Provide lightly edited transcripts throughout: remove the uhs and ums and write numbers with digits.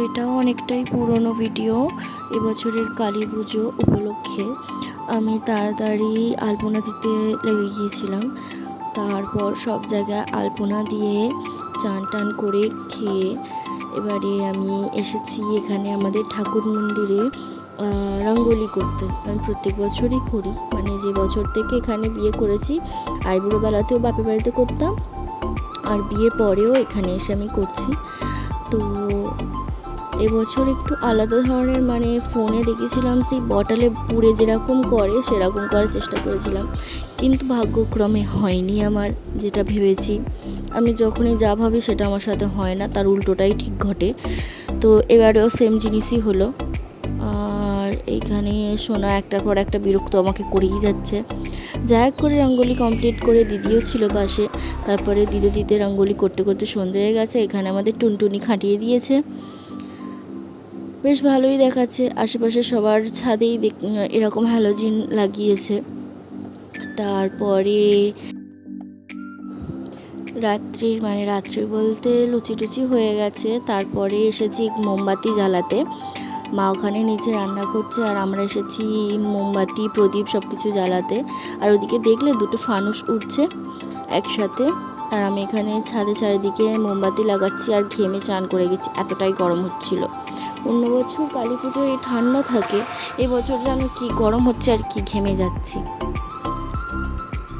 এটাও অনেকটাই পুরনো ভিডিও। এবছরের কালী পুজো উপলক্ষে আমি তাড়াতাড়ি আলপনা দিতে লেগে গিয়েছিলাম। তারপর সব জায়গায় আলপনা দিয়ে চান টান করে খেয়ে এবারে আমি এসেছি এখানে আমাদের ঠাকুর মন্দিরে রঙ্গোলি করতে। আমি প্রত্যেক বছরই করি, মানে যে বছর থেকে এখানে বিয়ে করেছি, আইবুড়ো বেলাতেও বাপের বাড়িতে করতাম, আর বিয়ের পরেও এখানে এসে আমি করছি। তো এবছর একটু আলাদা ধরনের, মানে ফোনে দেখেছিলাম সেই বটলে পুড়ে যেরকম করে সেরকম করার চেষ্টা করেছিলাম, কিন্তু ভাগ্যক্রমে হয়নি আমার যেটা ভেবেছি। আমি যখনই যা ভাবি সেটা আমার সাথে হয় না, তার উল্টোটাই ঠিক ঘটে। তো এবারেও সেম জিনিসই হলো। আর এইখানে সোনা একটার পর একটা বিরক্ত আমাকে করেই যাচ্ছে। যা এক করে রঙ্গোলি কমপ্লিট করে দিদিও ছিল পাশে। তারপরে দিতে দিতে রঙ্গোলি করতে করতে সন্ধে হয়ে গেছে। এখানে আমাদের টুনটুনি খাটিয়ে দিয়েছে, বেশ ভালোই দেখাচ্ছে। আশেপাশে সবার ছাদেই এরকম হ্যালোজিন লাগিয়েছে। তারপরে রাত্রি বলতে লুচি টুচি হয়ে গেছে। তারপরে এসেছি মোমবাতি জ্বালাতে। মা ওখানে নিচে রান্না করছে আর আমরা এসেছি মোমবাতি প্রদীপ সব কিছু জ্বালাতে। আর ওদিকে দেখলে দুটো ফানুস উঠছে একসাথে, আর আমি এখানে ছাদে চারিদিকে মোমবাতি লাগাচ্ছি আর ঘেমে চান করে গেছি, এতটাই গরম হচ্ছিল। অন্য বছর কালী পুজোয় ঠান্ডা থাকে, এবছর যেন কি গরম হচ্ছে আর কি ঘেমে যাচ্ছি।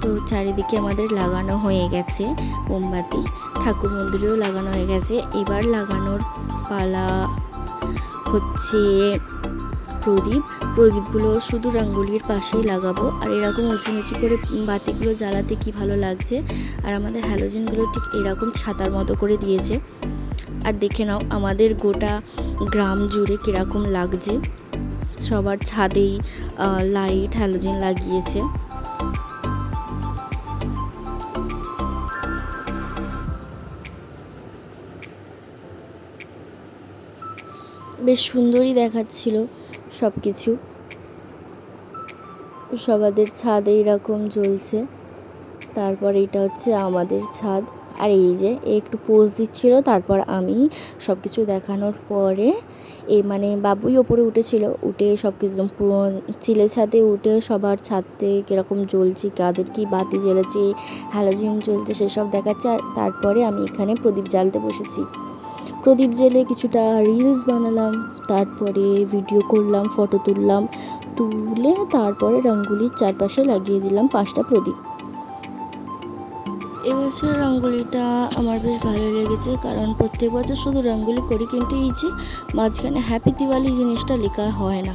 তো চারিদিকে আমাদের লাগানো হয়ে গেছে মোমবাতি, ঠাকুর মন্দিরেও লাগানো হয়ে গেছে। এবার লাগানোর পালা হচ্ছে প্রদীপগুলো শুধু রঙ্গোলির পাশেই লাগাবো। আর এরকম উঁচু নিচু করে বাতিগুলো জ্বালাতে কি ভালো লাগছে। আর আমাদের হ্যালোজেনগুলো ঠিক এরকম ছাতার মতো করে দিয়েছে। আর দেখে নাও আমাদের গোটা গ্রাম জুড়ে কীরকম লাগছে, সবার ছাদেই লাইট হ্যালোজেন লাগিয়েছে। বেশ সুন্দরই দেখাচ্ছিল সব কিছু। সবাদের ছাদে এরকম জ্বলছে। তারপর এটা হচ্ছে আমাদের ছাদ। আর এই যে একটু পোজ দিচ্ছিল, তারপর আমি সব কিছু দেখানোর পরে মানে বাবুই ওপরে উঠেছিল, উঠে সব কিছু পুরো চিলে ছাদে উঠে সবার ছাদে কীরকম জ্বলছে, কাদের কি বাতি জ্বলেছে, হ্যালোজিন জ্বলছে সেসব দেখাচ্ছে। আর তারপরে আমি এখানে প্রদীপ জ্বালতে বসেছি। প্রদীপ জ্বেলে কিছুটা রিলস বানালাম, তারপরে ভিডিও করলাম, ফটো তুলে তারপরে রঙ্গোলির চারপাশে লাগিয়ে দিলাম 5টা প্রদীপ। এবছর রঙ্গোলিটা আমার বেশ ভালো লেগেছে, কারণ প্রত্যেক বছর শুধু রঙ্গোলি করি, কিন্তু এই যে মাঝখানে হ্যাপি দিওয়ালি জিনিসটা লেখা হয় না।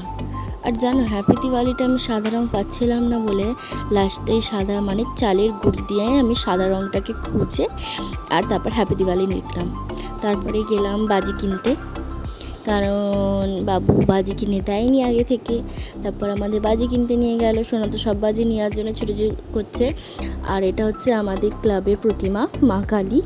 আর জানো, হ্যাপি দিওয়ালিটা আমি সাদা রঙ পাচ্ছিলাম না বলে লাস্টে সাদা, মানে চালের গুঁড়ি দিয়ে আমি সাদা রঙটাকে খুঁজে আর তারপর হ্যাপি দিওয়ালি লিখলাম। তারপরে গেলাম বাজি কিনতে, কারণ বাবু বাজি কিনে দেয়নি আগে থেকে। তারপর আমাদের বাজি কিনতে নিয়ে গেল। সোনা তো সব বাজি নেওয়ার জন্য ছুটে করছে। আর এটা হচ্ছে আমাদের ক্লাবের প্রতিমা মা কালী।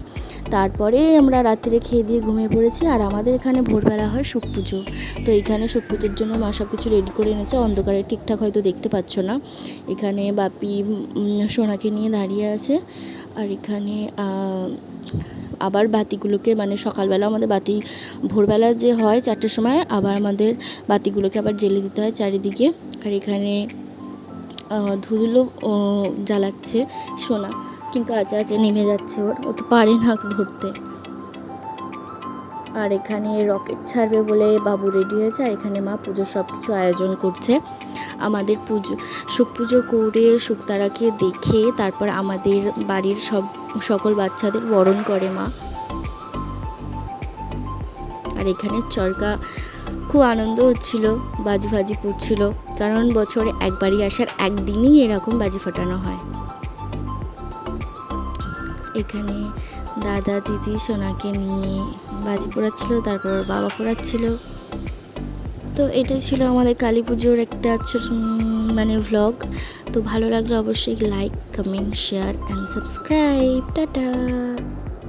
তারপরে আমরা রাত্রে খেয়ে দিয়ে ঘুমিয়ে পড়েছি। আর আমাদের এখানে ভোরবেলা হয় শিব পুজো। তো এখানে শিব পুজোর জন্য মা সব কিছু রেডি করে এনেছে। অন্ধকারে ঠিকঠাক হয়তো দেখতে পাচ্ছ না। এখানে বাপি সোনাকে নিয়ে দাঁড়িয়ে আছে। আর এখানে আবার বাতিগুলোকে, মানে সকালবেলা আমাদের বাতি ভোরবেলা যে হয় 4টের সময়, আবার আমাদের বাতিগুলোকে আবার জ্বেলে দিতে হয় চারিদিকে। আর এখানে ধুলো জ্বালাচ্ছে সোনা, কিন্তু আজে নেমে যাচ্ছে, ও তো পারে না ধরতে। আর এখানে রকেট ছাড়বে বলে বাবু রেডি হয়েছে। আর এখানে মা পুজোর সব কিছু আয়োজন করছে। আমাদের শুক পুজো করে শুকতারাকে দেখে তারপর আমাদের বাড়ির সকল বাচ্চাদের বরণ করে মা। আর এখানে চরকা খুব আনন্দ হচ্ছিল, বাজি ফাজি পড়ছিল, কারণ বছরে একবারই আসার একদিনই এরকম বাজি ফাটানো হয়। এখানে দাদা দিদি সোনাকে নিয়ে বাজি পোড়াচ্ছিল, তারপর বাবা পোড়াচ্ছিল। তো এটাই ছিল আমাদের কালী পুজোর একটা মানে ভ্লগ। তো ভালো লাগলে অবশ্যই like, comment, share and subscribe. Tata.